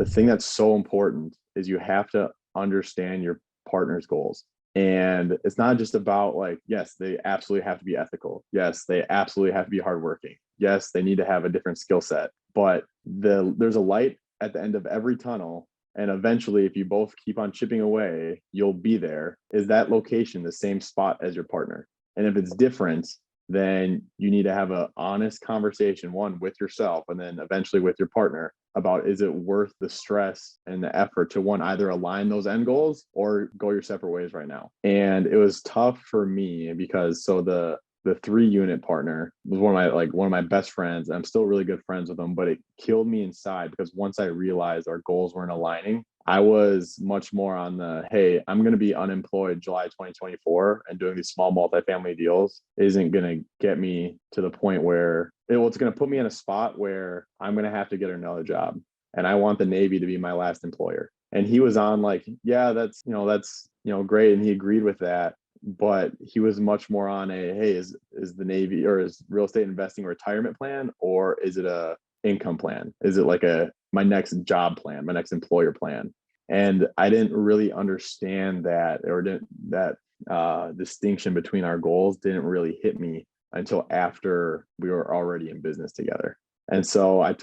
the thing that's so important is you have to understand your partner's goals. And it's not just about like, yes, they absolutely have to be ethical. Yes, they absolutely have to be hardworking. Yes, they need to have a different skill set. But there's a light at the end of every tunnel. And eventually, if you both keep on chipping away, you'll be there. Is that location the same spot as your partner? And if it's different, then you need to have an honest conversation, one with yourself, and then eventually with your partner about, is it worth the stress and the effort to one, either align those end goals or go your separate ways right now. And it was tough for me because the 3 unit partner was one of my best friends. I'm still really good friends with him, but it killed me inside because once I realized our goals weren't aligning, I was much more on the, hey, I'm going to be unemployed July 2024, and doing these small multifamily deals isn't going to get me to the point where it's going to put me in a spot where I'm going to have to get another job. And I want the Navy to be my last employer. And he was on like, yeah, that's great. And he agreed with that. But he was much more on a, hey, is the Navy or is real estate investing a retirement plan, or is it a income plan? Is it like my next job plan, my next employer plan? And I didn't really understand that, or didn't that distinction between our goals didn't really hit me until after we were already in business together. And so I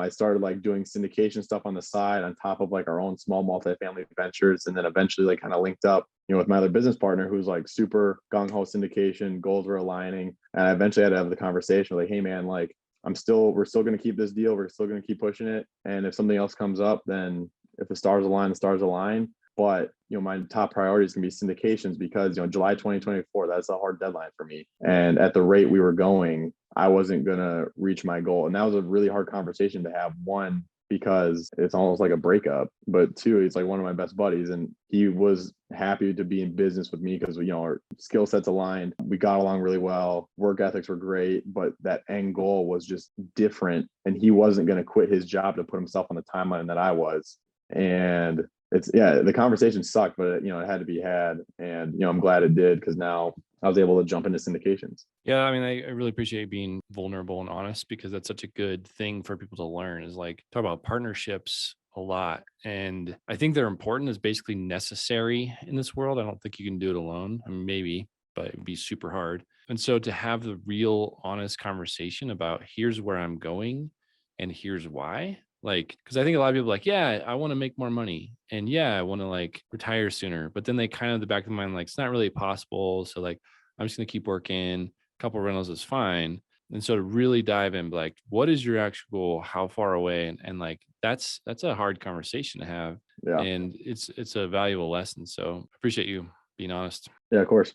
started like doing syndication stuff on the side on top of like our own small multifamily ventures. And then eventually like kind of linked up, with my other business partner who's like super gung ho syndication, goals were aligning. And I eventually had to have the conversation like, hey man, like we're still going to keep this deal. We're still going to keep pushing it. And if something else comes up, then if the stars align, the stars align. But my top priority is going to be syndications because July 2024, that's a hard deadline for me. And at the rate we were going, I wasn't going to reach my goal. And that was a really hard conversation to have. One, because it's almost like a breakup, but two, he's like one of my best buddies, and he was happy to be in business with me because our skill sets aligned. We got along really well. Work ethics were great, but that end goal was just different. And he wasn't going to quit his job to put himself on the timeline that I was. And the conversation sucked, but it had to be had. And, I'm glad it did, because now I was able to jump into syndications. Yeah, I mean, I really appreciate being vulnerable and honest, because that's such a good thing for people to learn, is like talk about partnerships a lot. And I think they're important, is basically necessary in this world. I don't think you can do it alone. I mean, maybe, but it would be super hard. And so to have the real honest conversation about, here's where I'm going and here's why. Like, because I think a lot of people are like, yeah, I want to make more money, and yeah, I want to like retire sooner. But then they kind of, the back of the mind, like, it's not really possible. So like, I'm just going to keep working. Couple rentals is fine. And so to really dive in, like, what is your actual goal? How far away? And like, that's a hard conversation to have. Yeah. And it's a valuable lesson. So I appreciate you being honest. Yeah, of course.